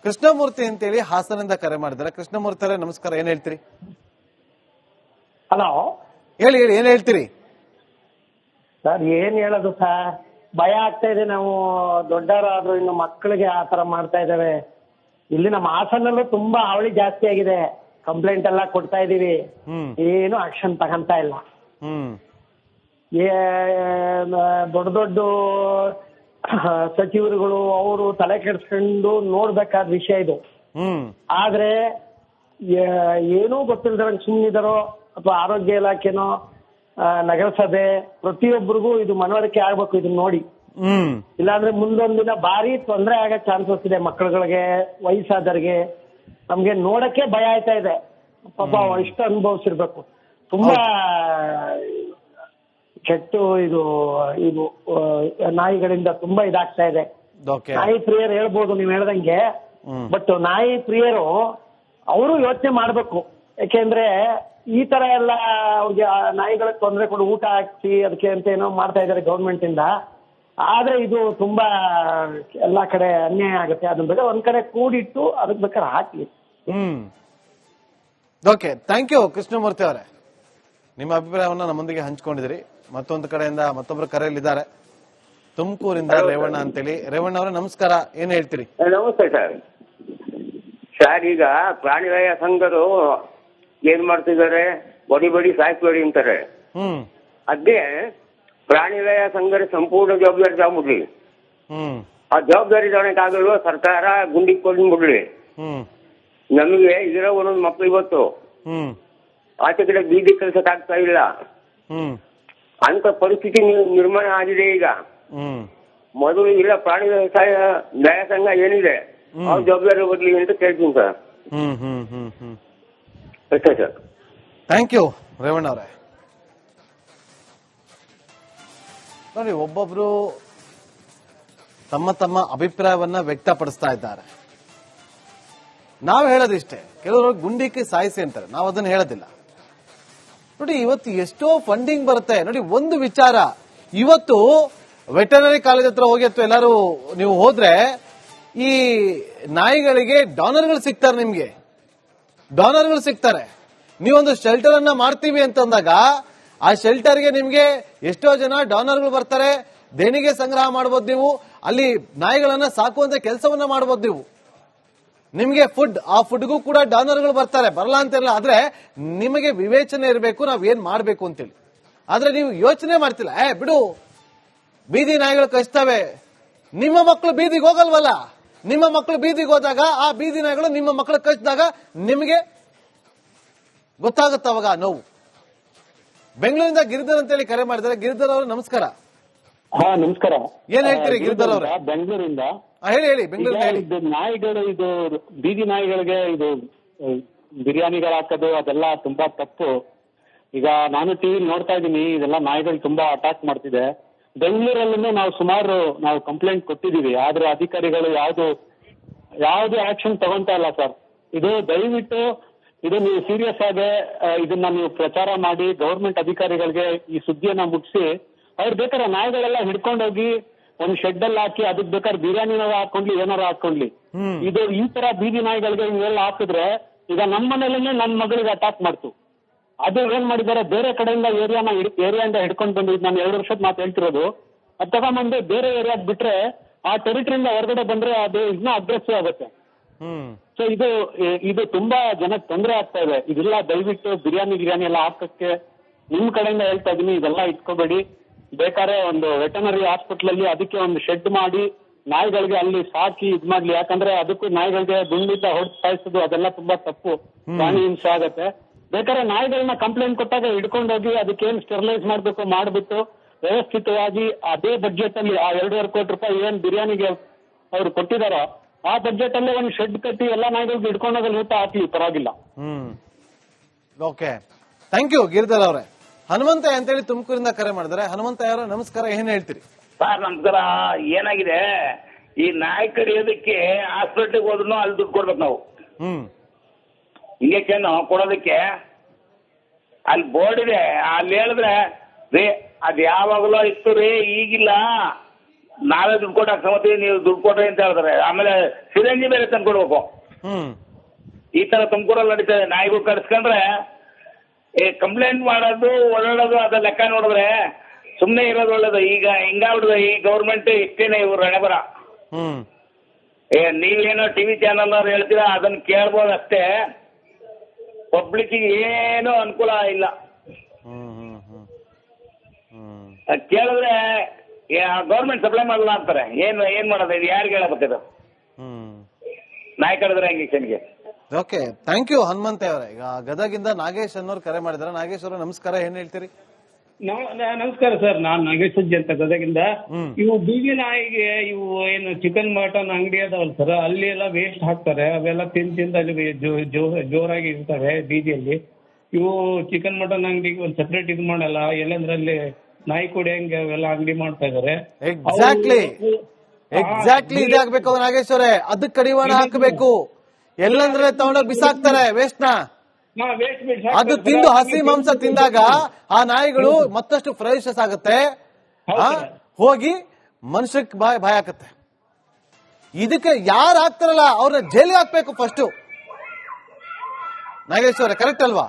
ಕೃಷ್ಣಮೂರ್ತಿ ಅಂತೇಳಿ ಹಾಸನದಿಂದ ಕರೆ ಮಾಡಿದ್ದಾರೆ. ಕೃಷ್ಣಮೂರ್ತಿ ಅವರೇ ನಮಸ್ಕಾರ, ಏನ್ ಹೇಳ್ತೀರಿ? ಹಲೋ, ಹೇಳಿ ಹೇಳಿ, ಏನ್ ಹೇಳ್ತೀರಿ ಸರ್? ಏನ್ ಹೇಳೋದು ಸರ್, ಭಯ ಆಗ್ತಾ ಇದೆ. ನಾವು ದೊಡ್ಡವರಾದ್ರೂ ಇನ್ನು ಮಕ್ಕಳಿಗೆ ಆತರ ಮಾಡ್ತಾ ಇದ್ದೇವೆ. ಇಲ್ಲಿ ನಮ್ಮ ಹಾಸನಲ್ಲೂ ತುಂಬಾ ಹಾವಳಿ ಜಾಸ್ತಿ ಆಗಿದೆ. ಕಂಪ್ಲೇಂಟ್ ಎಲ್ಲ ಕೊಡ್ತಾ ಇದೀವಿ, ಏನು ಆಕ್ಷನ್ ತಗೊಂತಾ ಇಲ್ಲ. ದೊಡ್ಡ ದೊಡ್ಡ ಸಚಿವರುಗಳು ಅವರು ತಲೆ ಕೆಡಿಸ್ಕೊಂಡು ನೋಡ್ಬೇಕಾದ ವಿಷಯ ಇದು. ಆದ್ರೆ ಏನೂ ಗೊತ್ತಿಲ್ದಂಗೆ ಸುಮ್ಮನಿದಾರೋ ಅಥವಾ ಆರೋಗ್ಯ ಇಲಾಖೆನೋ ನಗರಸಭೆ ಪ್ರತಿಯೊಬ್ಬರಿಗೂ ಇದು ಮನವರಿಕೆ ಆಗ್ಬೇಕು ಇದನ್ನ ನೋಡಿ. ಇಲ್ಲಾಂದ್ರೆ ಮುಂದೊಂದಿನ ಭಾರಿ ತೊಂದರೆ ಆಗೋ ಚಾನ್ಸಸ್ ಇದೆ. ಮಕ್ಕಳುಗಳಿಗೆ, ವಯಸ್ಸಾದವ್ರಿಗೆ, ನಮ್ಗೆ ನೋಡಕ್ಕೆ ಭಯ ಆಯ್ತಾ ಇದೆ. ಪಾಪ ಇಷ್ಟು ಅನುಭವಿಸಿರ್ಬೇಕು. ತುಂಬಾ ಕೆಟ್ಟು ಇದು ಇದು ನಾಯಿಗಳಿಂದ ತುಂಬಾ ಇದಾಗ್ತಾ ಇದೆ. ನಾಯಿ ಪ್ರಿಯರು ಹೇಳ್ಬೋದು ನೀವ್ ಹೇಳ್ದಂಗೆ, ಬಟ್ ನಾಯಿ ಪ್ರಿಯರು ಅವರು ಯೋಚನೆ ಮಾಡ್ಬೇಕು. ಯಾಕೆಂದ್ರೆ ಈ ತರ ಎಲ್ಲ ಅವ್ರಿಗೆ ನಾಯಿಗಳಿಗೆ ತೊಂದರೆ ಕೊಡು, ಊಟ ಹಾಕಿ ಅದಕ್ಕೆ ಅಂತ ಏನೋ ಮಾಡ್ತಾ ಇದಾರೆ ಗೌರ್ಮೆಂಟ್ ಇಂದ. ಆದ್ರೆ ಇದು ತುಂಬಾ ಎಲ್ಲಾ ಕಡೆ ಅನ್ಯಾಯ ಆಗುತ್ತೆ. ಅದನ್ನ ಬೇಕಾದ್ರೆ ಒಂದ್ ಕಡೆ ಕೂಡಿಟ್ಟು ಅದಕ್ಕೆ ಬೇಕಾದ್ರೆ ಹಾಕಿ. ಓಕೆ, ಥ್ಯಾಂಕ್ ಯು ಕೃಷ್ಣಮೂರ್ತಿ ಅವರೇ, ನಿಮ್ಮ ಅಭಿಪ್ರಾಯವನ್ನ ನಮ್ಮೊಂದಿಗೆ ಹಂಚ್ಕೊಂಡಿದ್ರಿ. ಮತ್ತೊಂದು ಕಡೆಯಿಂದ ಮತ್ತೊಬ್ರು ಕರೆಯಲ್ಲಿದ್ದಾರೆ, ತುಮಕೂರಿಂದ ರೇವಣ್ಣ ಅಂತೇಳಿ. ರೇವಣ್ಣ ಅವರೇ ನಮಸ್ಕಾರ, ಏನ್ ಹೇಳ್ತೀರಿ? ನಮಸ್ತೆ ಸರ್. ಸರ್, ಈಗ ಪ್ರಾಣಿದಯ ಸಂಘರು ಏನ್ ಮಾಡ್ತಿದ್ದಾರೆ, ಬಡಿ ಸಾಯ್ಬೇಡಿ ಅಂತಾರೆ. ಅದೇ ಪ್ರಾಣಿದಯ ಸಂಘದ ಸಂಪೂರ್ಣ ಜವಾಬ್ದಾರಿ ತಗೊಂಡ್ಬಿಡ್ಲಿ. ಆ ಜವಾಬ್ದಾರಿ ತಗೊಳಕ್ಕಾಗಲ್ವ ಸರ್ಕಾರ ಗುಂಡಿಗೆ ಕೊಂಡ್ಬಿಡ್ಲಿ. ನಮಗೆ ಇದರ ಒಂದೊಂದು ಮಕ್ಳು ಇವತ್ತು ಆಚೆ ಕಡೆ ಬೀದಿ ಕೆಲ್ಸಕ್ಕೆ ಆಗ್ತಾ ಇಲ್ಲ ಅಂತ ಪರಿಸ್ಥಿತಿ ನಿರ್ಮಾಣ ಆಗಿದೆ ಈಗ. ಮೊದಲು ಇಲ್ಲ ಪ್ರಾಣಿ ವ್ಯವಸಾಯ ದಯಾ ಸಂಘ ಏನಿದೆ ಅವ್ರ ಜವಾಬ್ದಾರಿ ಬರ್ಲಿ ಅಂತ ಕೇಳ್ತೀನಿ ಸರ್. ಅಷ್ಟೇ ಸರ್. ಥ್ಯಾಂಕ್ ಯು ರೇವಣ್ಣ ಅವರೇ. ನೋಡಿ, ಒಬ್ಬೊಬ್ರು ತಮ್ಮ ತಮ್ಮ ಅಭಿಪ್ರಾಯವನ್ನ ವ್ಯಕ್ತಪಡಿಸ್ತಾ ಇದ್ದಾರೆ. ನಾವು ಹೇಳೋದಿಷ್ಟೇ, ಕೆಲವರು ಗುಂಡಿಕ್ಕೆ ಸಾಯಿಸಿ ಅಂತಾರೆ, ನಾವು ಅದನ್ನ ಹೇಳೋದಿಲ್ಲ. ನೋಡಿ, ಇವತ್ತು ಎಷ್ಟೋ ಫಂಡಿಂಗ್ ಬರುತ್ತೆ. ನೋಡಿ, ಒಂದು ವಿಚಾರ, ಇವತ್ತು ವೆಟರ್ನರಿ ಕಾಲೇಜ್ ಹತ್ರ ಹೋಗಿ ಅಥವಾ ಎಲ್ಲರೂ ನೀವು ಹೋದ್ರೆ ಈ ನಾಯಿಗಳಿಗೆ ಡಾನರ್ಗಳು ಸಿಗ್ತಾರೆ. ನಿಮ್ಗೆ ಡಾನರ್ಗಳು ಸಿಗ್ತಾರೆ. ನೀವೊಂದು ಶೆಲ್ಟರ್ ಅನ್ನ ಮಾಡ್ತೀವಿ ಅಂತಂದಾಗ ಆ ಶೆಲ್ಟರ್ಗೆ ನಿಮ್ಗೆ ಎಷ್ಟೋ ಜನ ಡಾನರ್ಗಳು ಬರ್ತಾರೆ. ದೇಣಿಗೆ ಸಂಗ್ರಹ ಮಾಡಬಹುದು. ನೀವು ಅಲ್ಲಿ ನಾಯಿಗಳನ್ನ ಸಾಕುವಂತ ಕೆಲಸವನ್ನ ಮಾಡಬಹುದು. ನೀವು ನಿಮ್ಗೆ ಆ ಫುಡ್ಗೂ ಕೂಡ ಡಾನರ್ಗಳು ಬರ್ತಾರೆ, ಬರಲ್ಲ ಅಂತಿರಲ್ಲ. ಆದ್ರೆ ನಿಮಗೆ ವಿವೇಚನೆ ಇರಬೇಕು, ನಾವ್ ಏನ್ ಮಾಡ್ಬೇಕು ಅಂತೇಳಿ. ಆದ್ರೆ ನೀವು ಯೋಚನೆ ಮಾಡ್ತಿಲ್ಲ. ಬಿಡು, ಬೀದಿ ನಾಯಿಗಳು ಕಚ್ತವೆ, ನಿಮ್ಮ ಮಕ್ಕಳು ಬೀದಿಗೆ ಹೋಗಲ್ವಲ್ಲ. ನಿಮ್ಮ ಮಕ್ಕಳು ಬೀದಿಗೆ ಹೋದಾಗ ಆ ಬೀದಿ ನಾಯಿಗಳು ನಿಮ್ಮ ಮಕ್ಕಳು ಕಚ್ಚಿದಾಗ ನಿಮಗೆ ಗೊತ್ತಾಗುತ್ತೆ ಅವಾಗ ನೋವು. ಬೆಂಗಳೂರಿಂದ ಗಿರಿಧರ್ ಅಂತೇಳಿ ಕರೆ ಮಾಡಿದ್ದಾರೆ. ಗಿರಿಧರ್ ಅವರು ನಮಸ್ಕಾರ. ನಮಸ್ಕಾರ. ಏನ್ ಹೇಳ್ತೀರಿ ಗಿರಿಧರ್ ಅವ್ರೆ? ಬೆಂಗಳೂರಿಂದ ಹೇಳಿ ಹೇಳಿ. ಬೆಂಗಳೂರಿಂದ ನಾಯಿಗಳು, ಇದು ಬೀದಿ ನಾಯಿಗಳಿಗೆ ಇದು ಬಿರಿಯಾನಿಗಳು ಹಾಕೋದು ಅದೆಲ್ಲ ತುಂಬಾ ತಪ್ಪು. ಈಗ ನಾನು ಟಿವಿ ನೋಡ್ತಾ ಇದ್ದೀನಿ, ಇದೆಲ್ಲ ನಾಯಿಗಳು ತುಂಬಾ ಅಟ್ಯಾಕ್ ಮಾಡ್ತಿದೆ. ಬೆಂಗಳೂರಲ್ಲೂ ನಾವು ಕಂಪ್ಲೇಂಟ್ ಕೊಟ್ಟಿದೀವಿ, ಆದ್ರೆ ಅಧಿಕಾರಿಗಳು ಯಾವ್ದು ಆಕ್ಷನ್ ತಗೊಂತಾ ಇಲ್ಲ ಸರ್. ಇದು ದಯವಿಟ್ಟು ಇದು ನೀವು ಸೀರಿಯಸ್ ಆಗಿ ಇದನ್ನ ನೀವು ಪ್ರಚಾರ ಮಾಡಿ ಗೌರ್ಮೆಂಟ್ ಅಧಿಕಾರಿಗಳಿಗೆ ಈ ಸುದ್ದಿಯನ್ನ ಮುಗಿಸಿ, ಅವ್ರು ಬೇಕಾದ್ರೆ ನಾಯಿಗಳೆಲ್ಲ ಹಿಡ್ಕೊಂಡೋಗಿ ಒಂದು ಶೆಡ್ ಅಲ್ಲಿ ಹಾಕಿ ಅದಕ್ಕೆ ಬೇಕಾದ್ರೆ ಬಿರಿಯಾನಿನಾರ ಹಾಕೊಂಡ್ಲಿ, ಏನಾರ ಹಾಕೊಂಡ್ಲಿ. ಇದು ಈ ತರ ಬೀದಿ ನಾಯಿಗಳಿಗೆ ಇವೆಲ್ಲ ಹಾಕಿದ್ರೆ ಈಗ ನಮ್ಮ ಮನೇಲಿ ನನ್ನ ಮಗಳಿಗೆ ಅಟ್ಯಾಕ್ ಮಾಡ್ತು. ಅದು ಏನ್ ಮಾಡಿದ್ದಾರೆ, ಬೇರೆ ಕಡೆಯಿಂದ ಏರಿಯಾದಿಂದ ಹಿಡ್ಕೊಂಡು ಬಂದಿದ್ದು. ನಾನು 2 ವರ್ಷದ ಮಾತು ಹೇಳ್ತಿರೋದು. ಅದು ತಗೊಂಡ್ಬಂದು ಬೇರೆ ಏರಿಯಾದ್ ಬಿಟ್ರೆ ಆ ಟೆರಿಟರಿಯಿಂದ ಹೊರಗಡೆ ಬಂದ್ರೆ ಅದು ಇನ್ನೂ ಅಗ್ರೆಸಿವ್ ಆಗುತ್ತೆ. ಸೊ ಇದು ತುಂಬಾ ಜನಕ್ಕೆ ತೊಂದರೆ ಆಗ್ತಾ ಇದೆ. ಇದೆಲ್ಲ ದಯವಿಟ್ಟು ಬಿರಿಯಾನಿ ಎಲ್ಲ ಹಾಕಕ್ಕೆ ನಿಮ್ ಕಡೆಯಿಂದ ಹೇಳ್ತಾ ಇದೀನಿ, ಇದೆಲ್ಲ ಇಟ್ಕೋಬೇಡಿ. ಬೇಕಾದ್ರೆ ಒಂದು ವೆಟರ್ನರಿ ಹಾಸ್ಪಿಟಲ್ ಅಲ್ಲಿ ಅದಕ್ಕೆ ಒಂದು ಶೆಡ್ ಮಾಡಿ ನಾಯಿಗಳಿಗೆ ಅಲ್ಲಿ ಸಾಕಿ ಮಾಡ್ಲಿ. ಯಾಕಂದ್ರೆ ಅದಕ್ಕೂ ನಾಯಿಗಳಿಗೆ ಗುಂಡಿಂದ ಹೊಡೆದು ಸಾಯಿಸೋದು ಅದೆಲ್ಲ ತುಂಬಾ ತಪ್ಪು, ಪ್ರಾಣಿ ಹಿಂಸೆ ಆಗತ್ತೆ. ಬೇಕಾದ್ರೆ ನಾಯಿಗಳನ್ನ ಕಂಪ್ಲೇಂಟ್ ಕೊಟ್ಟಾಗ ಹಿಡ್ಕೊಂಡೋಗಿ ಅದಕ್ಕೇನು ಸ್ಟೆರಿಲೈಸ್ ಮಾಡ್ಬಿಟ್ಟು ವ್ಯವಸ್ಥಿತವಾಗಿ ಅದೇ ಬಡ್ಜೆಟ್ ಅಲ್ಲಿ ಆ 2.5 ಕೋಟಿ ರೂಪಾಯಿ ಏನ್ ಬಿರಿಯಾನಿಗೆ ಅವ್ರು ಕೊಟ್ಟಿದಾರೋ ಆ ಬಡ್ಜೆಟ್ ಅಲ್ಲೇ ಒಂದು ಶೆಡ್ ಕಟ್ಟಿ ಎಲ್ಲಾ ನಾಯಿಗಳಿಗೆ ಹಿಡ್ಕೊಂಡೋಗಲ್ಲಿ ಊಟ ಹಾಕಿ, ಪರವಾಗಿಲ್ಲ. ಓಕೆ, ಥ್ಯಾಂಕ್ ಯು ಗಿರಿಧರ್ ಅವರೇ. ಹನುಮಂತ ಅಂತೇಳಿ ತುಮಕೂರಿಂದ ಕರೆ ಮಾಡಿದ್ದಾರೆ. ಹನುಮಂತ ಅವರ ನಮಸ್ಕಾರ, ಏನ್ ಹೇಳ್ತೀರಿ? ಸರ್ ನಮಸ್ಕಾರ. ಏನಾಗಿದೆ, ಈ ನಾಯಿ ಕಡಿಯೋದಕ್ಕೆ ಹಾಸ್ಪಿಟ್ಲಿಗೆ ಹೋದ್ರು ಅಲ್ಲಿ ದುಡ್ಡು ಕೊಡ್ಬೇಕು ನಾವು. ಇಂಜೆಕ್ಷನ್ ಕೊಡೋದಕ್ಕೆ ಅಲ್ಲಿ ಬೋರ್ಡ್ ಇದೆ, ಅಲ್ಲಿ ಹೇಳಿದ್ರೆ ರೀ ಅದ್ ಯಾವಾಗಲೂ ಇತ್ತು ರೀ, ಈಗಿಲ್ಲ ನಾವೇ ದುಡ್ಡು ಕೊಟ್ಟಾಗ ಸಮತಿ ನೀವು ದುಡ್ಡು ಕೊಡ್ರಿ ಅಂತ ಹೇಳ್ತಾರೆ. ಆಮೇಲೆ ಸಿರಂಜಿ ಬೇರೆ ತಂದ್ಕೊಡ್ಬೇಕು. ಈ ತರ ತುಮಕೂರಲ್ಲಿ ನಡೀತದೆ. ನಾಯಿಗಳು ಕಡಿಸ್ಕೊಂಡ್ರೆ ಕಂಪ್ಲೇಂಟ್ ಮಾಡೋದು ಓಡಾಡೋದು ಅದ ಲೆಕ್ಕ ನೋಡಿದ್ರೆ ಸುಮ್ಮನೆ ಇರೋದು ಒಳ್ಳೇದು. ಈಗ ಹಿಂಗಾಗ್ಬಿಡುದು ಈ ಗೌರ್ಮೆಂಟ್. ಇಷ್ಟೇನೆ ಇವ್ರು ಹಣೆಬರ. ನೀವೇನೋ ಟಿವಿ ಚಾನಲ್ ಅವ್ರು ಹೇಳ್ತೀರಾ ಅದನ್ನ ಕೇಳ್ಬೋದು ಅಷ್ಟೇ. ಪಬ್ಲಿಕ್ ಏನು ಅನುಕೂಲ ಇಲ್ಲ. ಕೇಳಿದ್ರೆ ಗೌರ್ಮೆಂಟ್ ಸಪ್ಲೈ ಮಾಡಲ್ಲ ಅಂತಾರೆ. ಏನ್ ಮಾಡೋದು? ಇದು ಯಾರಿಗೆ ಹೇಳಬೇಕಿದು? ನಾಯಿ ಕಡಿದ್ರೆ ಹೆಂಗೆ ಕ್ಷಣಿಗೆ? ಓಕೆ, ಥ್ಯಾಂಕ್ ಯು ಹನುಮಂತೆ ಅವರೇ. ಈಗ ಗದಗಿಂದ ನಾಗೇಶ್ ಅನ್ನೋರು ಕರೆ ಮಾಡಿದಾರೆ. ನಾಗೇಶ್ ಅವರು ನಮಸ್ಕಾರ, ಏನ್ ಹೇಳ್ತೀರಿ? ನಮಸ್ಕಾರ ಸರ್, ನಾನ್ ನಾಗೇಶ್ ಅಜ್ಜಿ ಅಂತ ಗದಗಿಂದ. ಇವು ಬೀದಿ ನಾಯಿಗೆ ಇವು ಏನು ಚಿಕನ್ ಮಟನ್ ಅಂಗಡಿ ಅದಾವಲ್ಲ ಸರ್, ಅಲ್ಲಿ ಎಲ್ಲ ವೇಸ್ಟ್ ಹಾಕ್ತಾರೆ. ಅವೆಲ್ಲ ತಿಂದು ಅಲ್ಲಿ ಜೋರಾಗಿ ಇರ್ತವೆ ಬೀದಿಯಲ್ಲಿ. ಇವು ಚಿಕನ್ ಮಟನ್ ಅಂಗಡಿಗೆ ಒಂದು ಸೆಪರೇಟ್ ಇದು ಮಾಡಲ್ಲ. ಎಲ್ಲಂದ್ರಲ್ಲಿ ನಾಯಿ ಕುಡಿಯಂಗೆ ಅವೆಲ್ಲ ಅಂಗಡಿ ಮಾಡ್ತಾ ಇದಾರೆ. ಎಕ್ಸಾಕ್ಟ್ಲಿ ಇದಾಗಬೇಕು ನಾಗೇಶ್ ಅವರೇ. ಅದಕ್ಕೆ ಕಡಿವಾಣ ಹಾಕಬೇಕು. ಎಲ್ಲಂದ್ರೆ ತಗೊಂಡೋಗಿ ಬಿಸಾಕ್ತಾರೆ ವೇಸ್ಟ್ ನ. ಅದು ತಿಂದು ಹಸಿ ಮಾಂಸ ತಿಂದಾಗ ಆ ನಾಯಿಗಳು ಮತ್ತಷ್ಟು ಫ್ರೆಶಸ್ ಆಗುತ್ತೆ, ಹೋಗಿ ಮನುಷ್ಯಕ್ಕೆ ಭಯ ಆಗುತ್ತೆ. ಇದಕ್ಕೆ ಯಾರು ಹಾಕ್ತಾರಲ್ಲ ಅವ್ರನ್ನ ಜೈಲಿಗೆ ಹಾಕ್ಬೇಕು ಫಸ್ಟ್. ನಾಗೇಶ್ ಅವರೇ, ಕರೆಕ್ಟ್ ಅಲ್ವಾ?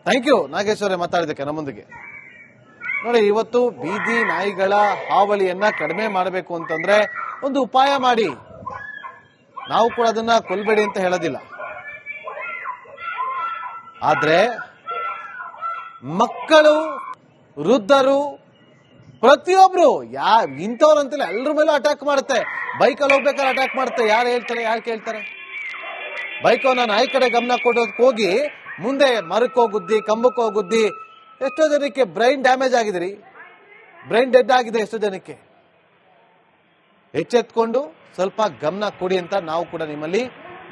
ಥ್ಯಾಂಕ್ ಯು ನಾಗೇಶ್ ಅವರೇ ಮಾತಾಡಿದಕ್ಕೆ ನಮ್ಮೊಂದಿಗೆ. ನೋಡಿ, ಇವತ್ತು ಬೀದಿ ನಾಯಿಗಳ ಹಾವಳಿಯನ್ನ ಕಡಿಮೆ ಮಾಡಬೇಕು ಅಂತಂದ್ರೆ ಒಂದು ಉಪಾಯ ಮಾಡಿ. ನಾವು ಕೂಡ ಅದನ್ನ ಕೊಲ್ಬೇಡಿ ಅಂತ ಹೇಳೋದಿಲ್ಲ, ಆದ್ರೆ ಮಕ್ಕಳು, ವೃದ್ಧರು, ಪ್ರತಿಯೊಬ್ರು ಇಂಥವ್ರಂತಲ್ಲ ಎಲ್ಲರ ಮೇಲೂ ಅಟ್ಯಾಕ್ ಮಾಡುತ್ತೆ. ಬೈಕಲ್ಲಿ ಹೋಗ್ಬೇಕಾದ್ರೆ ಅಟ್ಯಾಕ್ ಮಾಡುತ್ತೆ. ಯಾರು ಹೇಳ್ತಾರೆ, ಯಾರು ಕೇಳ್ತಾರೆ? ಬೈಕವನ್ನ ನಾಯಿ ಕಡೆ ಗಮನ ಕೊಡೋದಕ್ಕೆ ಹೋಗಿ ಮುಂದೆ ಮರಕ್ಕೆ ಹೋಗುದ್ದಿ, ಕಂಬಕ್ಕೆ ಹೋಗುದ್ದಿ. ಎಷ್ಟೋ ಜನಕ್ಕೆ ಬ್ರೈನ್ ಡ್ಯಾಮೇಜ್ ಆಗಿದ್ರಿ, ಬ್ರೈನ್ ಡೆಡ್ ಆಗಿದೆ ಎಷ್ಟೋ ಜನಕ್ಕೆ. ಎಚ್ಚೆತ್ಕೊಂಡು ಸ್ವಲ್ಪ ಗಮನ ಕೊಡಿ ಅಂತ ನಾವು ಕೂಡ ನಿಮ್ಮಲ್ಲಿ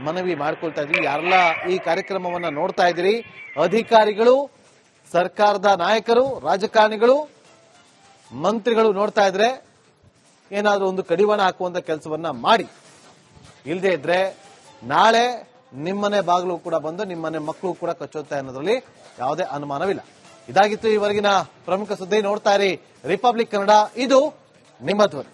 ಮನವಿ ಮಾಡ್ಕೊಳ್ತಾ ಇದೀವಿ. ಯಾರೆಲ್ಲ ಈ ಕಾರ್ಯಕ್ರಮವನ್ನ ನೋಡ್ತಾ ಇದ್ದೀರಿ, ಅಧಿಕಾರಿಗಳು, ಸರ್ಕಾರದ ನಾಯಕರು, ರಾಜಕಾರಣಿಗಳು, ಮಂತ್ರಿಗಳು ನೋಡ್ತಾ ಇದ್ರೆ ಏನಾದ್ರೂ ಒಂದು ಕಡಿವಾಣ ಹಾಕುವಂತ ಕೆಲಸವನ್ನ ಮಾಡಿ. ಇಲ್ಲದೆ ಇದ್ರೆ ನಾಳೆ ನಿಮ್ಮನೆ ಬಾಗಿಲು ಕೂಡ ಬಂದು ನಿಮ್ಮನೆ ಮಕ್ಕಳು ಕೂಡ ಕಚ್ಚುತ್ತೆ ಅನ್ನೋದ್ರಲ್ಲಿ ಯಾವುದೇ ಅನುಮಾನವಿಲ್ಲ. ಇದಾಗಿತ್ತು ಈವರೆಗಿನ ಪ್ರಮುಖ ಸುದ್ದಿ. ನೋಡ್ತಾ ಇರಿ ರಿಪಬ್ಲಿಕ್ ಕನ್ನಡ, ಇದು ನಿಮ್ಮ ಧ್ವನಿ.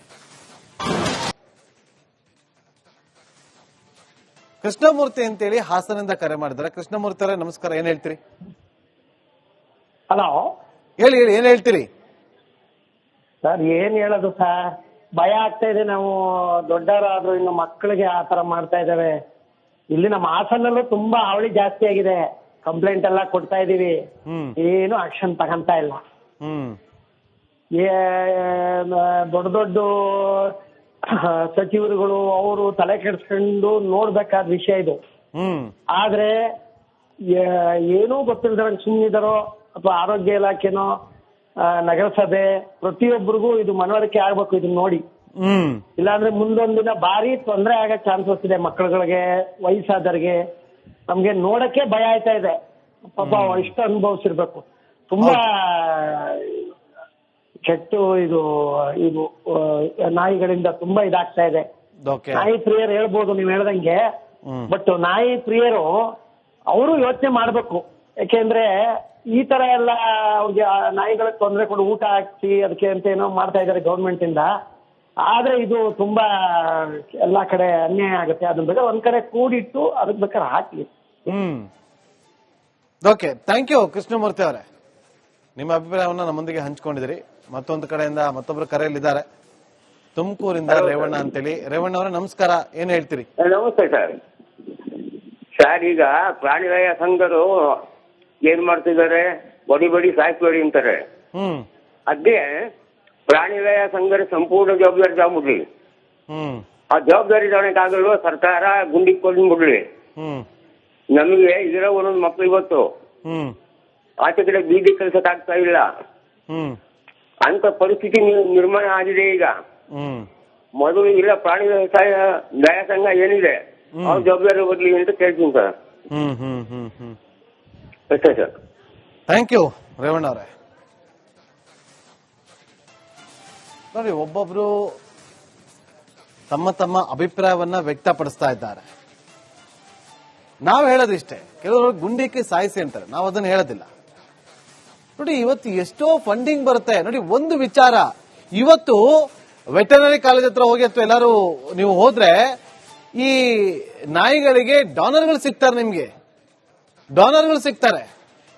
ಕೃಷ್ಣಮೂರ್ತಿ ಅಂತೇಳಿ ಹಾಸನದಿಂದ ಕರೆ ಮಾಡಿದ್ದಾರೆ. ಕೃಷ್ಣಮೂರ್ತಿ ಅವರೇ ನಮಸ್ಕಾರ, ಏನ್ ಹೇಳ್ತೀರಿ? ಹಲೋ, ಹೇಳಿ ಹೇಳಿ, ಏನ್ ಹೇಳ್ತೀರಿ? ಸರ್ ಏನ್ ಹೇಳೋದು ಸರ್, ಭಯ ಆಗ್ತಾ ಇದೆ. ನಾವು ದೊಡ್ಡವರಾದ್ರೂ ಇನ್ನು ಮಕ್ಕಳಿಗೆ ಆ ತರ ಮಾಡ್ತಾ ಇದ್ದೇವೆ. ಇಲ್ಲಿ ನಮ್ಮ ಹಾಸನಲ್ಲೂ ತುಂಬಾ ಹಾವಳಿ ಜಾಸ್ತಿ ಆಗಿದೆ. ಕಂಪ್ಲೇಂಟ್ ಎಲ್ಲ ಕೊಡ್ತಾ ಇದೀವಿ, ಏನು ಆಕ್ಷನ್ ತಗೊಂತಾ ಇಲ್ಲ. ದೊಡ್ಡ ದೊಡ್ಡ ಸಚಿವರುಗಳು ಅವರು ತಲೆ ಕೆಡಿಸ್ಕೊಂಡು ನೋಡ್ಬೇಕಾದ ವಿಷಯ ಇದು. ಆದ್ರೆ ಏನೂ ಗೊತ್ತಿಲ್ದಂಗೆ ಸುಮ್ಮನಿದಾರೋ ಅಥವಾ ಆರೋಗ್ಯ ಇಲಾಖೆನೋ ನಗರಸಭೆ ಪ್ರತಿಯೊಬ್ಬರಿಗೂ ಇದು ಮನವರಿಕೆ ಆಗ್ಬೇಕು ಇದನ್ನ ನೋಡಿ. ಇಲ್ಲಾಂದ್ರೆ ಮುಂದೊಂದಿನ ಭಾರಿ ತೊಂದರೆ ಆಗೋ ಚಾನ್ಸಸ್ ಇದೆ. ಮಕ್ಕಳುಗಳಿಗೆ, ವಯಸ್ಸಾದವ್ರಿಗೆ. ನಮ್ಗೆ ನೋಡಕ್ಕೆ ಭಯ ಆಯ್ತಾ ಇದೆ. ಪಾಪ ಇಷ್ಟು ಅನುಭವಿಸಿರ್ಬೇಕು. ತುಂಬಾ ಕೆಟ್ಟು ಇದು ಇದು ನಾಯಿಗಳಿಂದ ತುಂಬಾ ಇದಾಗ್ತಾ ಇದೆ. ನಾಯಿ ಪ್ರಿಯರು ಹೇಳ್ಬೋದು ನೀವು ಹೇಳ್ದಂಗೆ, ಬಟ್ ನಾಯಿ ಪ್ರಿಯರು ಅವರು ಯೋಚನೆ ಮಾಡ್ಬೇಕು. ಯಾಕೆಂದ್ರೆ ಈ ತರ ಎಲ್ಲ ಅವ್ರಿಗೆ ನಾಯಿಗಳಿಗೆ ತೊಂದರೆ ಕೊಡು, ಊಟ ಹಾಕಿ ಅದಕ್ಕೆ ಅಂತ ಏನೋ ಮಾಡ್ತಾ ಇದಾರೆ ಗೌರ್ಮೆಂಟ್ ಇಂದ. ಆದ್ರೆ ಇದು ತುಂಬಾ ಎಲ್ಲಾ ಕಡೆ ಅನ್ಯಾಯ ಆಗುತ್ತೆ. ಅದನ್ನ ಬೇಕಾದ್ರೆ ಒಂದ್ ಕಡೆ ಕೂಡಿಟ್ಟು ಅದಕ್ಕೆ ಬೇಕಾದ್ರೆ ಹಾಕಿ. ಓಕೆ, ಥ್ಯಾಂಕ್ ಯು ಕೃಷ್ಣಮೂರ್ತಿ ಅವರೇ. ನಿಮ್ಮ ಅಭಿಪ್ರಾಯವನ್ನ ನಮ್ಮೊಂದಿಗೆ ಹಂಚ್ಕೊಂಡಿದ್ದೀರಿ. ಮತ್ತೊಂದು ಕಡೆಯಿಂದ ಮತ್ತೊಬ್ರು ಕರೆಯಲ್ಲಿದ್ದಾರೆ, ತುಮಕೂರಿಂದ ರೇವಣ್ಣ ಅಂತೇಳಿ. ರೇವಣ್ಣ ಅವರೇ ನಮಸ್ಕಾರ, ಏನ್ ಹೇಳ್ತೀರಿ? ನಮಸ್ತೆ ಸರ್. ಸರ್, ಈಗ ಪ್ರಾಣಿದಯ ಸಂಘರು ಏನ್ ಮಾಡ್ತಿದ್ದಾರೆ, ಬಡಿ ಸಾಯಿಸ್ಬೇಡಿ ಅಂತಾರೆ. ಅದೇ ಪ್ರಾಣಿದಯ ಸಂಘದ ಸಂಪೂರ್ಣ ಜವಾಬ್ದಾರಿ ತಗೊಂಡ್ಬಿಡ್ಲಿ. ಆ ಜವಾಬ್ದಾರಿ ತಗೊಳಕ್ಕಾಗಲ್ವ ಸರ್ಕಾರ ಗುಂಡಿ ಕೊಂಡ್ಬಿಡ್ಲಿ. ನಮಗೆ ಇದರ ಒಂದೊಂದು ಮಕ್ಳು ಇವತ್ತು ಆಚೆ ಕಡೆ ಬೀದಿ ಕೆಲ್ಸಕ್ಕೆ ಆಗ್ತಾ ಇಲ್ಲ ಅಂತ ಪರಿಸ್ಥಿತಿ ನಿರ್ಮಾಣ ಆಗಿದೆ ಈಗ. ಮೊದಲು ಇಲ್ಲ ಪ್ರಾಣಿ ವ್ಯವಸಾಯ ದಯಾ ಸಂಘ ಏನಿದೆ ಅವ್ರ ಜವಾಬ್ದಾರಿ ಬರ್ಲಿ ಅಂತ ಕೇಳ್ತೀನಿ ಸರ್. ಅಷ್ಟೇ ಸರ್. ಥ್ಯಾಂಕ್ ಯು ರೇವಣ್ಣ ಅವರೇ. ನೋಡಿ, ಒಬ್ಬೊಬ್ರು ತಮ್ಮ ತಮ್ಮ ಅಭಿಪ್ರಾಯವನ್ನ ವ್ಯಕ್ತಪಡಿಸ್ತಾ ಇದ್ದಾರೆ. ನಾವು ಹೇಳೋದಿಷ್ಟೇ, ಕೆಲವರು ಗುಂಡಿಕ್ಕಿ ಸಾಯಿಸಿ ಅಂತಾರೆ, ನಾವು ಅದನ್ನ ಹೇಳೋದಿಲ್ಲ. ನೋಡಿ ಇವತ್ತು ಎಷ್ಟೋ ಫಂಡಿಂಗ್ ಬರುತ್ತೆ ನೋಡಿ. ಒಂದು ವಿಚಾರ, ಇವತ್ತು ವೆಟರ್ನರಿ ಕಾಲೇಜ್ ಹತ್ರ ಹೋಗಿ ಅಥವಾ ಎಲ್ಲರೂ ನೀವು ಹೋದ್ರೆ ಈ ನಾಯಿಗಳಿಗೆ ಡಾನರ್ಗಳು ಸಿಗ್ತಾರೆ. ನಿಮ್ಗೆ ಡಾನರ್ಗಳು ಸಿಗ್ತಾರೆ.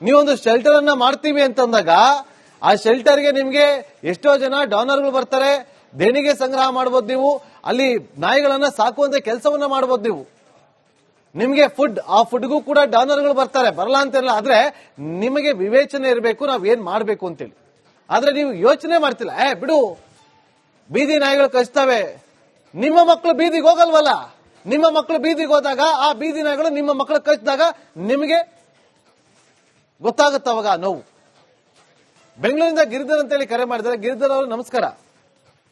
ನೀವೊಂದು ಶೆಲ್ಟರ್ ಅನ್ನ ಮಾಡ್ತೀವಿ ಅಂತಂದಾಗ ಆ ಶೆಲ್ಟರ್ಗೆ ನಿಮ್ಗೆ ಎಷ್ಟೋ ಜನ ಡಾನರ್ಗಳು ಬರ್ತಾರೆ. ದೇಣಿಗೆ ಸಂಗ್ರಹ ಮಾಡಬಹುದು. ನೀವು ಅಲ್ಲಿ ನಾಯಿಗಳನ್ನ ಸಾಕುವಂತ ಕೆಲಸವನ್ನ ಮಾಡಬಹುದು. ನೀವು ನಿಮ್ಗೆ ಫುಡ್, ಆ ಫುಡ್ಗೂ ಕೂಡ ಡಾನರ್ಗಳು ಬರ್ತಾರೆ, ಬರಲ್ಲ ಅಂತಿರಲ್ಲ. ಆದ್ರೆ ನಿಮಗೆ ವಿವೇಚನೆ ಇರಬೇಕು, ನಾವ್ ಏನ್ ಮಾಡ್ಬೇಕು ಅಂತೇಳಿ. ಆದ್ರೆ ನೀವು ಯೋಚನೆ ಮಾಡ್ತಿಲ್ಲ. ಬಿಡು, ಬೀದಿ ನಾಯಿಗಳು ಕಚ್ತವೆ, ನಿಮ್ಮ ಮಕ್ಕಳು ಬೀದಿಗೆ ಹೋಗಲ್ವಲ್ಲ. ನಿಮ್ಮ ಮಕ್ಕಳು ಬೀದಿಗೆ ಹೋದಾಗ ಆ ಬೀದಿ ನಾಯಿಗಳು ನಿಮ್ಮ ಮಕ್ಕಳು ಕಚ್ಚಿದಾಗ ನಿಮಗೆ ಗೊತ್ತಾಗುತ್ತೆ ಅವಾಗ ನೋವು. ಬೆಂಗಳೂರಿಂದ ಗಿರಿಧರ್ ಅಂತೇಳಿ ಕರೆ ಮಾಡಿದ್ದಾರೆ. ಗಿರಿಧರ್ ಅವರು ನಮಸ್ಕಾರ.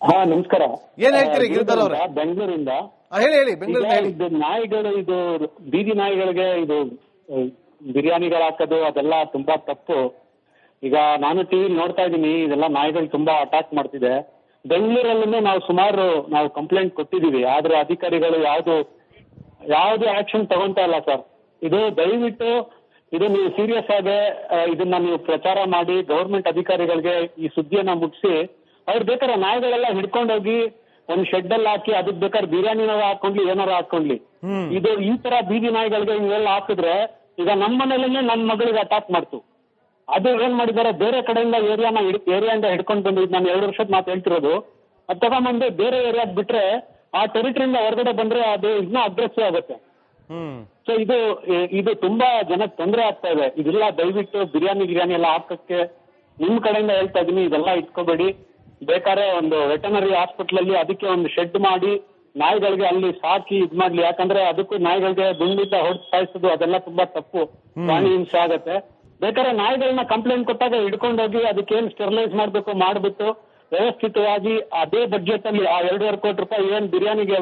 ಹಾ ನಮಸ್ಕಾರ. ಏನ್ ಹೇಳ್ತೀರಿ ಗಿರಿಧರ್ ಅವರೇ? ಬೆಂಗಳೂರಿಂದ ಹೇಳಿ ಬೆಂಗಳೂರಿಂದ ಹೇಳಿ. ಇದು ನಾಯಿಗಳು, ಇದು ಬೀದಿ ನಾಯಿಗಳಿಗೆ ಇದು ಬಿರಿಯಾನಿಗಳು ಹಾಕೋದು ಅದೆಲ್ಲ ತುಂಬಾ ತಪ್ಪು. ಈಗ ನಾನು ಟಿವಿ ನೋಡ್ತಾ ಇದ್ದೀನಿ, ಇದೆಲ್ಲ ನಾಯಿಗಳು ತುಂಬಾ ಅಟ್ಯಾಕ್ ಮಾಡ್ತಿದೆ. ಬೆಂಗಳೂರಲ್ಲೂ ನಾವು ಕಂಪ್ಲೇಂಟ್ ಕೊಟ್ಟಿದೀವಿ, ಆದ್ರೆ ಅಧಿಕಾರಿಗಳು ಯಾವ್ದು ಆಕ್ಷನ್ ತಗೊಂತಾ ಇಲ್ಲ ಸರ್. ಇದು ದಯವಿಟ್ಟು ಇದು ನೀವು ಸೀರಿಯಸ್ ಆಗಿ ಇದನ್ನ ನೀವು ಪ್ರಚಾರ ಮಾಡಿ ಗೌರ್ಮೆಂಟ್ ಅಧಿಕಾರಿಗಳಿಗೆ ಈ ಸುದ್ದಿಯನ್ನ ಮುಟ್ಟಿಸಿ, ಅವ್ರು ಬೇಕಾದ್ರೆ ನಾಯಿಗಳೆಲ್ಲ ಹಿಡ್ಕೊಂಡೋಗಿ ಒಂದ್ ಶೆಡ್ ಅಲ್ಲಿ ಹಾಕಿ ಅದಕ್ಕೆ ಬೇಕಾದ್ರೆ ಬಿರಿಯಾನಿನಾರ ಹಾಕೊಂಡ್ಲಿ ಏನಾರ ಹಾಕೊಂಡ್ಲಿ. ಇದು ಈ ತರ ಬೀದಿ ನಾಯಿಗಳಿಗೆ ಇವೆಲ್ಲ ಹಾಕಿದ್ರೆ ಈಗ ನಮ್ಮ ಮನೇಲೇ ನನ್ನ ಮಗಳಿಗೆ ಅಟ್ಯಾಕ್ ಮಾಡ್ತು. ಅದು ಏನ್ ಮಾಡಿದ್ದಾರೆ, ಬೇರೆ ಕಡೆಯಿಂದ ಏರಿಯಾದಿಂದ ಹಿಡ್ಕೊಂಡು ಬಂದಿದ್ದು. ನಾನು 2 ವರ್ಷದ ಮಾತು ಹೇಳ್ತಿರೋದು. ಅದು ತಗೊಂಡ್ಬಂದು ಬೇರೆ ಏರಿಯಾದ್ ಬಿಟ್ರೆ ಆ ಟೆರಿಟರಿಯಿಂದ ಹೊರಗಡೆ ಬಂದ್ರೆ ಅದು ಇನ್ನೂ ಅಗ್ರೆಸಿವ್ ಆಗುತ್ತೆ. ಸೊ ಇದು ತುಂಬಾ ಜನಕ್ಕೆ ತೊಂದರೆ ಆಗ್ತಾ ಇದೆ. ಇದೆಲ್ಲ ದಯವಿಟ್ಟು ಬಿರಿಯಾನಿ ಎಲ್ಲ ಹಾಕಕ್ಕೆ ನಿಮ್ ಕಡೆಯಿಂದ ಹೇಳ್ತಾ ಇದೀನಿ, ಇದೆಲ್ಲ ಇಟ್ಕೋಬೇಡಿ. ಬೇಕಾದ್ರೆ ಒಂದು ವೆಟರ್ನರಿ ಹಾಸ್ಪಿಟಲ್ ಅಲ್ಲಿ ಅದಕ್ಕೆ ಒಂದು ಶೆಡ್ ಮಾಡಿ ನಾಯಿಗಳಿಗೆ ಅಲ್ಲಿ ಸಾಕಿ ಇದ್ ಮಾಡ್ಲಿ. ಯಾಕಂದ್ರೆ ಅದಕ್ಕೂ ನಾಯಿಗಳಿಗೆ ಗುಂಡಿಂದ ಹೊಡೆದು ಸಾಯಿಸೋದು ಅದೆಲ್ಲ ತುಂಬಾ ತಪ್ಪು, ಪ್ರಾಣಿ ಹಿಂಸೆ ಆಗತ್ತೆ. ಬೇಕಾದ್ರೆ ನಾಯಿಗಳನ್ನ ಕಂಪ್ಲೇಂಟ್ ಕೊಟ್ಟಾಗ ಹಿಡ್ಕೊಂಡೋಗಿ ಅದಕ್ಕೇನ್ ಸ್ಟೆರಿಲೈಸ್ ಮಾಡ್ಬೇಕು ಮಾಡ್ಬಿಟ್ಟು ವ್ಯವಸ್ಥಿತವಾಗಿ ಅದೇ ಬಜೆಟ್ ಅಲ್ಲಿ ಆ 2.5 ಕೋಟಿ ರೂಪಾಯಿ ಏನ್ ಬಿರಿಯಾನಿಗೆ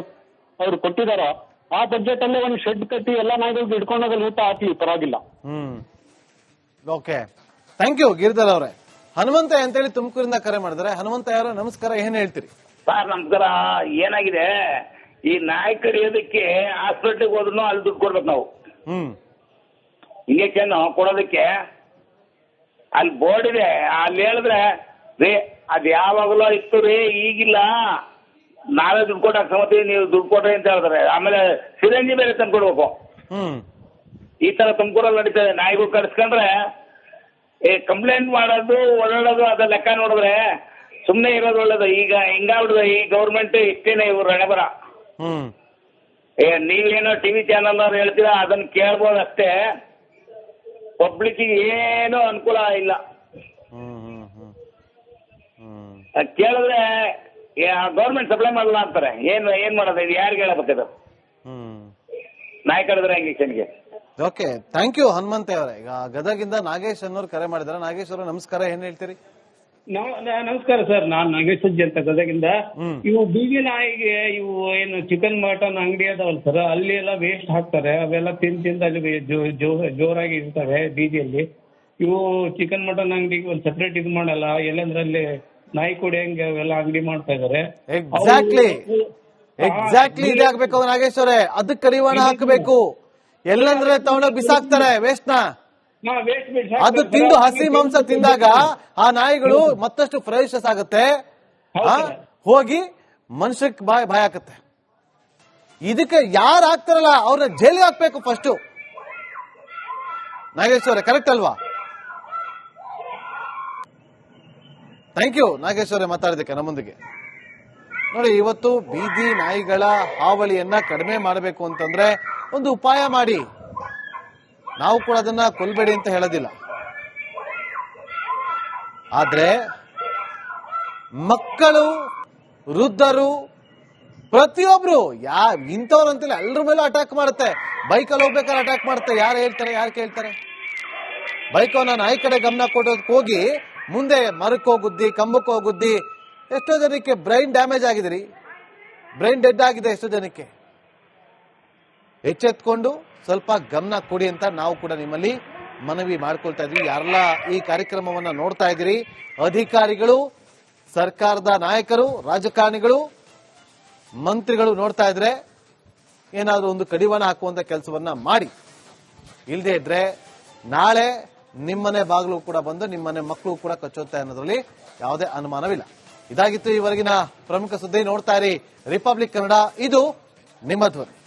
ಅವ್ರು ಕೊಟ್ಟಿದಾರೋ ಆ ಬಜೆಟ್ ಅಲ್ಲೇ ಒಂದು ಶೆಡ್ ಕಟ್ಟಿ ಎಲ್ಲಾ ನಾಯಿಗಳಿಗೆ ಹಿಡ್ಕೊಂಡೋಗಲ್ಲಿ ಊಟ ಹಾಕಿ, ಪರವಾಗಿಲ್ಲ. ಓಕೆ, ಥ್ಯಾಂಕ್ ಯು ಗಿರಿಧರ್ ಅವರೇ. ಹನುಮಂತ ಅಂತೇಳಿ ತುಮಕೂರಿಂದ ಕರೆ ಮಾಡಿದ್ರೆ. ಹನುಮಂತ ಯಾರು? ನಮಸ್ಕಾರ, ಏನ್ ಹೇಳ್ತೀರಿ? ಸರ್ ನಮಸ್ಕಾರ. ಏನಾಗಿದೆ, ಈ ನಾಯಿ ಕಡಿಯೋದಕ್ಕೆ ಹಾಸ್ಪಿಟ್ಲಿಗೆ ಹೋದ್ರು ಅಲ್ಲಿ ದುಡ್ಡು ಕೊಡ್ಬೇಕು ನಾವು. ಇಂಜೆಕ್ಷನ್ ಕೊಡೋದಕ್ಕೆ ಅಲ್ಲಿ ಬೋರ್ಡ್ ಇದೆ, ಅಲ್ಲಿ ಹೇಳಿದ್ರೆ ರೇ ಅದ್ ಯಾವಾಗಲೂ ಇತ್ತು ರೀ, ಈಗಿಲ್ಲ, ನಾವೇ ದುಡ್ಡು ಕೊಟ್ಟಾಗ ಸಮತಿ ನೀವು ದುಡ್ಡು ಕೊಡ್ರಿ ಅಂತ ಹೇಳ್ತಾರೆ. ಆಮೇಲೆ ಸಿರಂಜಿ ಬೇರೆ ತಂದ್ಕೊಡ್ಬೇಕು. ಈ ತರ ತುಮಕೂರಲ್ಲಿ ನಡೀತದೆ. ನಾಯಿಗಳು ಕಡಿಸ್ಕೊಂಡ್ರೆ ಕಂಪ್ಲೇಂಟ್ ಮಾಡೋದು ಓಡಾಡೋದು ಅದ ಲೆಕ್ಕ ನೋಡಿದ್ರೆ ಸುಮ್ಮನೆ ಇರೋದು ಒಳ್ಳೇದು. ಈಗ ಹಿಂಗಾಗ್ಬಿಡುದು ಈ ಗೌರ್ಮೆಂಟ್. ಇಷ್ಟೇನೆ ಇವ್ರು ಹಣೆಬರ. ನೀವೇನೋ ಟಿವಿ ಚಾನಲ್ ಅವ್ರು ಹೇಳ್ತೀರಾ, ಅದನ್ನ ಕೇಳ್ಬೋದು ಅಷ್ಟೇ. ಪಬ್ಲಿಕ್ ಏನೂ ಅನುಕೂಲ ಇಲ್ಲ. ಕೇಳಿದ್ರೆ ಗೌರ್ಮೆಂಟ್ ಸಪ್ಲೈ ಮಾಡಲ್ಲ ಅಂತಾರೆ. ಏನ್ ಮಾಡೋದು? ಇದು ಯಾರಿಗೆ ಹೇಳಬೇಕದು? ನಾಯಿ ಕಡಿದ್ರೆ ಇಂಜೆಕ್ಷನ್ಗೆ. ಓಕೆ, ಥ್ಯಾಂಕ್ ಯು ಹನುಮಂತ ಅವರೇ. ಈಗ ಗದಗಿಂದ ನಾಗೇಶ್ ಅನ್ನೋರು ಕರೆ ಮಾಡಿದ್ದಾರೆ. ನಾಗೇಶ್ ಅವರು ನಮಸ್ಕಾರ, ಏನ್ ಹೇಳ್ತೀರಿ? ನಮಸ್ಕಾರ ಸರ್, ನಾನ್ ನಾಗೇಶ್ ಅಜ್ಜಿ ಅಂತ ಗದಗಿಂದ. ಇವು ಬೀದಿ ನಾಯಿಗೆ ಇವು ಏನು ಚಿಕನ್ ಮಟನ್ ಅಂಗಡಿ ಅದಾವಲ್ಲ ಸರ್, ಅಲ್ಲಿ ಎಲ್ಲ ವೇಸ್ಟ್ ಹಾಕ್ತಾರೆ. ಅವೆಲ್ಲ ತಿಂದು ಅಲ್ಲಿ ಜೋರಾಗಿ ಇರ್ತವೆ ಬೀದಿಯಲ್ಲಿ. ಇವು ಚಿಕನ್ ಮಟನ್ ಅಂಗಡಿಗೆ ಒಂದು ಸೆಪರೇಟ್ ಇದು ಮಾಡಲ್ಲ. ಎಲ್ಲಂದ್ರೆ ಅಲ್ಲಿ ನಾಯಿ ಕೊಡಿ ಹಂಗೆ ಅವೆಲ್ಲ ಅಂಗಡಿ ಮಾಡ್ತಾ ಇದಾರೆ. ಎಕ್ಸಾಕ್ಟ್ಲಿ ಇದೇ ಆಗ್ಬೇಕು ನಾಗೇಶ್ ಅವರೇ. ಅದಕ್ಕೆ ಕಡಿವಾಣ ಹಾಕಬೇಕು. ಎಲ್ಲಂದ್ರೆ ತಗೊಂಡೋಗಿ ಬಿಸಾಕ್ತಾರೆ ವೇಸ್ಟ್ ನ. ಅದು ತಿಂದು ಹಸಿ ಮಾಂಸ ತಿಂದಾಗ ಆ ನಾಯಿಗಳು ಮತ್ತಷ್ಟು ಫ್ರೆಶಸ್ ಆಗುತ್ತೆ, ಹೋಗಿ ಮನುಷ್ಯಕ್ಕೆ ಭಯ ಆಗುತ್ತೆ. ಇದಕ್ಕೆ ಯಾರು ಹಾಕ್ತಾರಲ್ಲ ಅವ್ರನ್ನ ಜೈಲಿಗೆ ಹಾಕ್ಬೇಕು ಫಸ್ಟ್. ನಾಗೇಶ್ ಅವರೇ, ಕರೆಕ್ಟ್ ಅಲ್ವಾ? ಥ್ಯಾಂಕ್ ಯು ನಾಗೇಶ್ ಅವರೇ ಮಾತಾಡೋದಕ್ಕೆ ನಮ್ಮೊಂದಿಗೆ. ನೋಡಿ, ಇವತ್ತು ಬೀದಿ ನಾಯಿಗಳ ಹಾವಳಿಯನ್ನ ಕಡಿಮೆ ಮಾಡಬೇಕು ಅಂತಂದ್ರೆ ಒಂದು ಉಪಾಯ ಮಾಡಿ. ನಾವು ಕೂಡ ಅದನ್ನ ಕೊಲ್ಬೇಡಿ ಅಂತ ಹೇಳೋದಿಲ್ಲ, ಆದ್ರೆ ಮಕ್ಕಳು, ವೃದ್ಧರು, ಪ್ರತಿಯೊಬ್ರು ಇಂಥವ್ರು ಅಂತಿಲ್ಲ, ಎಲ್ಲರ ಮೇಲೂ ಅಟ್ಯಾಕ್ ಮಾಡುತ್ತೆ. ಬೈಕಲ್ಲಿ ಹೋಗ್ಬೇಕಾದ್ರೆ ಅಟ್ಯಾಕ್ ಮಾಡುತ್ತೆ. ಯಾರು ಕೇಳ್ತಾರೆ? ಬೈಕವನ್ನ ನಾಯಿ ಕಡೆ ಗಮನ ಕೊಡೋದಕ್ಕೆ ಹೋಗಿ ಮುಂದೆ ಮರಕ್ಕೆ ಹೋಗುದ್ದಿ, ಕಂಬಕ್ಕೆ ಹೋಗುದ್ದಿ. ಎಷ್ಟೋ ಜನಕ್ಕೆ ಬ್ರೈನ್ ಡ್ಯಾಮೇಜ್ ಆಗಿದ್ರಿ, ಬ್ರೈನ್ ಡೆಡ್ ಆಗಿದೆ ಎಷ್ಟೋ ಜನಕ್ಕೆ. ಎಚ್ಚೆತ್ಕೊಂಡು ಸ್ವಲ್ಪ ಗಮನ ಕೊಡಿ ಅಂತ ನಾವು ಕೂಡ ನಿಮ್ಮಲ್ಲಿ ಮನವಿ ಮಾಡ್ಕೊಳ್ತಾ ಇದ್ವಿ. ಯಾರೆಲ್ಲ ಈ ಕಾರ್ಯಕ್ರಮವನ್ನ ನೋಡ್ತಾ ಇದ್ದೀರಿ, ಅಧಿಕಾರಿಗಳು, ಸರ್ಕಾರದ ನಾಯಕರು, ರಾಜಕಾರಣಿಗಳು, ಮಂತ್ರಿಗಳು ನೋಡ್ತಾ ಇದ್ರೆ ಏನಾದ್ರೂ ಒಂದು ಕಡಿವಾಣ ಹಾಕುವಂತ ಕೆಲಸವನ್ನ ಮಾಡಿ. ಇಲ್ಲದೆ ಇದ್ರೆ ನಾಳೆ ನಿಮ್ಮನೆ ಬಾಗಿಲು ಕೂಡ ಬಂದು ನಿಮ್ಮನೆ ಮಕ್ಕಳು ಕೂಡ ಕಚ್ಚುತ್ತೆ ಅನ್ನೋದ್ರಲ್ಲಿ ಯಾವುದೇ ಅನುಮಾನವಿಲ್ಲ. ಇದಾಗಿತ್ತು ಈವರೆಗಿನ ಪ್ರಮುಖ ಸುದ್ದಿ. ನೋಡ್ತಾ ಇರಿ ರಿಪಬ್ಲಿಕ್ ಕನ್ನಡ, ಇದು ನಿಮ್ಮ ಧ್ವನಿ.